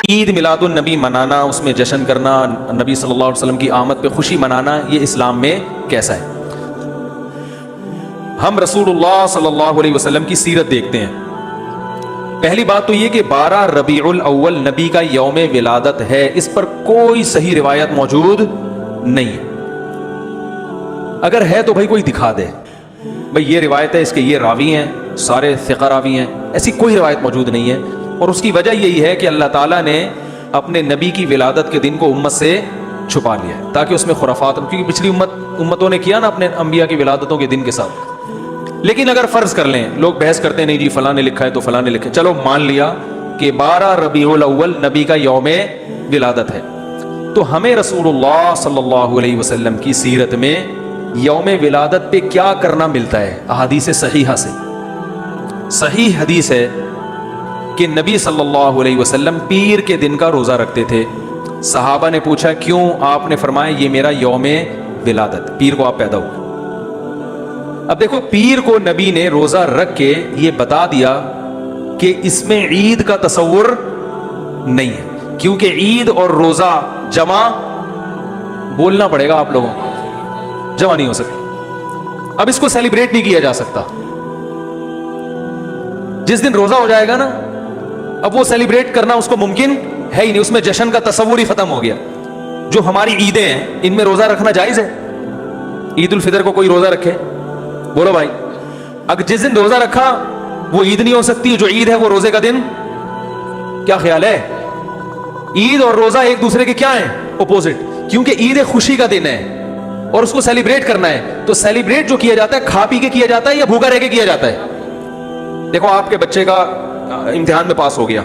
عید میلاد النبی منانا، اس میں جشن کرنا، نبی صلی اللہ علیہ وسلم کی آمد پہ خوشی منانا، یہ اسلام میں کیسا ہے؟ ہم رسول اللہ صلی اللہ علیہ وسلم کی سیرت دیکھتے ہیں. پہلی بات تو یہ کہ 12 ربیع الاول نبی کا یوم ولادت ہے، اس پر کوئی صحیح روایت موجود نہیں ہے. اگر ہے تو بھائی کوئی دکھا دے، بھائی یہ روایت ہے، اس کے یہ راوی ہیں، سارے ثقہ راوی ہیں. ایسی کوئی روایت موجود نہیں ہے، اور اس کی وجہ یہی ہے کہ اللہ تعالیٰ نے اپنے نبی کی ولادت کے دن کو امت سے چھپا لیا ہے تاکہ اس میں خرافات، کیونکہ پچھلی امتوں نے کیا نا اپنے انبیاء کی ولادتوں کے دن کے ساتھ. لیکن اگر فرض کر لیں، لوگ بحث کرتے ہیں نہیں جی فلاں نے لکھا ہے تو فلاں نے لکھا ہے، چلو مان لیا کہ 12 ربیع الاول نبی کا یوم ولادت ہے، تو ہمیں رسول اللہ صلی اللہ علیہ وسلم کی سیرت میں یوم ولادت پہ کیا کرنا ملتا ہے؟ احادیث صحیحہ سے صحیح حدیث ہے کہ نبی صلی اللہ علیہ وسلم پیر کے دن کا روزہ رکھتے تھے. صحابہ نے پوچھا کیوں؟ آپ نے فرمایا یہ میرا یوم ولادت، پیر کو آپ پیدا ہوئے. اب دیکھو، پیر کو نبی نے روزہ رکھ کے یہ بتا دیا کہ اس میں عید کا تصور نہیں ہے، کیونکہ عید اور روزہ جمع بولنا پڑے گا آپ لوگوں کو، جمع نہیں ہو سکتا. اب اس کو سیلیبریٹ نہیں کیا جا سکتا. جس دن روزہ ہو جائے گا نا، اب وہ سیلیبریٹ کرنا اس کو ممکن ہے ہی نہیں، اس میں جشن کا تصور ہی ختم ہو گیا. جو ہماری عیدیں ہیں ان میں روزہ رکھنا جائز ہے. عید الفطر کو کوئی روزہ رکھے؟ بولو بھائی. اگر جس دن روزہ رکھا وہ عید نہیں ہو سکتی، جو عید ہے وہ روزے کا دن. کیا خیال ہے؟ عید اور روزہ ایک دوسرے کے کیا ہیں؟ اپوزٹ. کیونکہ عید خوشی کا دن ہے اور اس کو سیلیبریٹ کرنا ہے. تو سیلیبریٹ جو کیا جاتا ہے کھا پی کے کیا جاتا ہے یا بھوکا رہ کے کیا جاتا ہے؟ دیکھو، آپ کے بچے کا امتحان میں پاس ہو گیا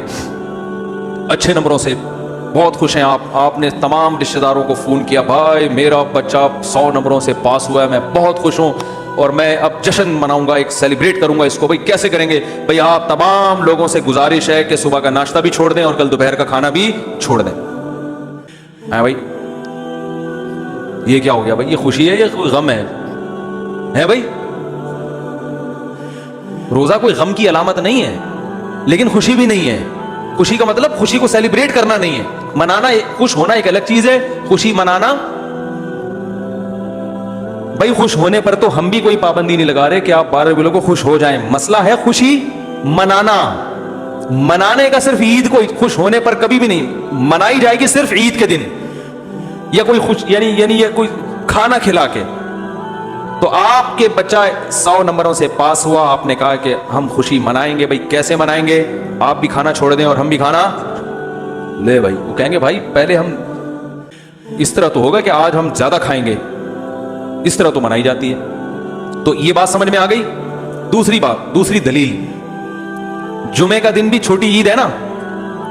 اچھے نمبروں سے، بہت خوش ہیں آپ نے تمام رشتہ داروں کو فون کیا، بھائی میرا بچہ 100 نمبروں سے پاس ہوا ہے، میں بہت خوش ہوں اور میں اب جشن مناؤں گا، ایک سیلیبریٹ کروں گا اس کو. بھائی کیسے کریں گے؟ بھائی آپ تمام لوگوں سے گزارش ہے کہ صبح کا ناشتہ بھی چھوڑ دیں اور کل دوپہر کا کھانا بھی چھوڑ دیں. ہاں بھائی، یہ کیا ہو گیا بھائی؟ یہ خوشی ہے یا کوئی غم ہے بھائی؟ روزہ کوئی غم کی علامت نہیں ہے، لیکن خوشی بھی نہیں ہے. خوشی کا مطلب خوشی کو سیلیبریٹ کرنا نہیں ہے. منانا، خوش ہونا ایک الگ چیز ہے، خوشی منانا. بھائی خوش ہونے پر تو ہم بھی کوئی پابندی نہیں لگا رہے کہ آپ 12 ربیع کو خوش ہو جائیں. مسئلہ ہے خوشی منانا. منانے کا صرف عید کو خوش ہونے پر کبھی بھی نہیں منائی جائے گی، صرف عید کے دن یا کوئی خوش یعنی یا کوئی کھانا کھلا کے. تو آپ کے بچہ 100 نمبروں سے پاس ہوا، آپ نے کہا کہ ہم خوشی منائیں گے. بھائی کیسے منائیں گے؟ آپ بھی کھانا چھوڑ دیں اور ہم بھی کھانا لے. بھائی وہ کہیں گے بھائی پہلے ہم اس طرح تو ہوگا کہ آج ہم زیادہ کھائیں گے، اس طرح تو منائی جاتی ہے. تو یہ بات سمجھ میں آ گئی. دوسری بات، دوسری دلیل، جمعے کا دن بھی چھوٹی عید ہے نا،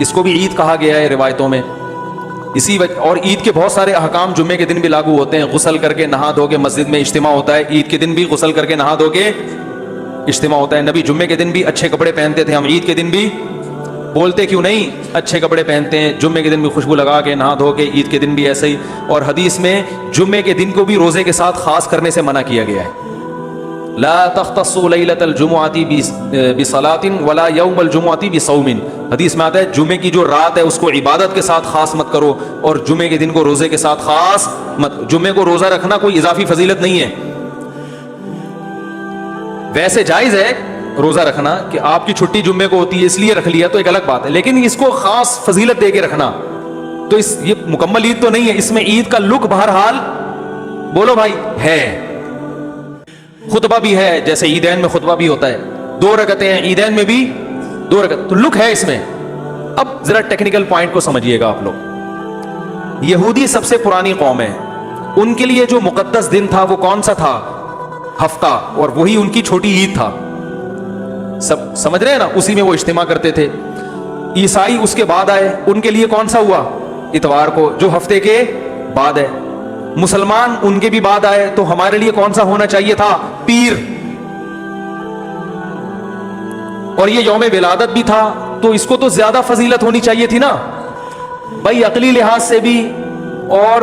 اس کو بھی عید کہا گیا ہے روایتوں میں. اسی وجہ، اور عید کے بہت سارے احکام جمعے کے دن بھی لاگو ہوتے ہیں. غسل کر کے نہا دھو کے مسجد میں اجتماع ہوتا ہے، عید کے دن بھی غسل کر کے نہا دھو کے اجتماع ہوتا ہے. نبی جمعے کے دن بھی اچھے کپڑے پہنتے تھے، ہم عید کے دن بھی بولتے کیوں نہیں اچھے کپڑے پہنتے ہیں. جمعے کے دن بھی خوشبو لگا کے نہا دھو کے، عید کے دن بھی ایسے ہی. اور حدیث میں جمعے کے دن کو بھی روزے کے ساتھ خاص کرنے سے منع کیا گیا ہے. لا تختصوا لیلۃ الجمعۃ بصلاۃ ولا یوم الجمعۃ بصوم. حدیث میں آتا ہے جمعے کی جو رات ہے اس کو عبادت کے ساتھ خاص مت کرو اور جمعے کے دن کو روزے کے ساتھ خاص مت. جمعے کو روزہ رکھنا کوئی اضافی فضیلت نہیں ہے. ویسے جائز ہے روزہ رکھنا کہ آپ کی چھٹی جمعے کو ہوتی ہے اس لیے رکھ لیا تو ایک الگ بات ہے، لیکن اس کو خاص فضیلت دے کے رکھنا تو یہ مکمل عید تو نہیں ہے. اس میں عید کا لک بہرحال بولو بھائی ہے. خطبہ بھی ہے، جیسے عیدین میں خطبہ بھی ہوتا ہے، 2 رکعتیں ہیں عیدین میں بھی 2 رکعت، تو لک ہے اس میں. اب ذرا ٹیکنیکل پوائنٹ کو سمجھیے گا آپ لوگ. یہودی سب سے پرانی قوم ہے، ان کے لیے جو مقدس دن تھا وہ کون سا تھا؟ ہفتہ، اور وہی ان کی چھوٹی عید تھا. سب سمجھ رہے ہیں نا؟ اسی میں وہ اجتماع کرتے تھے. عیسائی اس کے بعد آئے، ان کے لیے کون سا ہوا؟ اتوار کو، جو ہفتے کے بعد ہے. مسلمان ان کے بھی بعد آئے، تو ہمارے لیے کون سا ہونا چاہیے تھا؟ پیر. اور یہ یوم ولادت بھی تھا تو اس کو تو زیادہ فضیلت ہونی چاہیے تھی نا بھائی، عقلی لحاظ سے بھی اور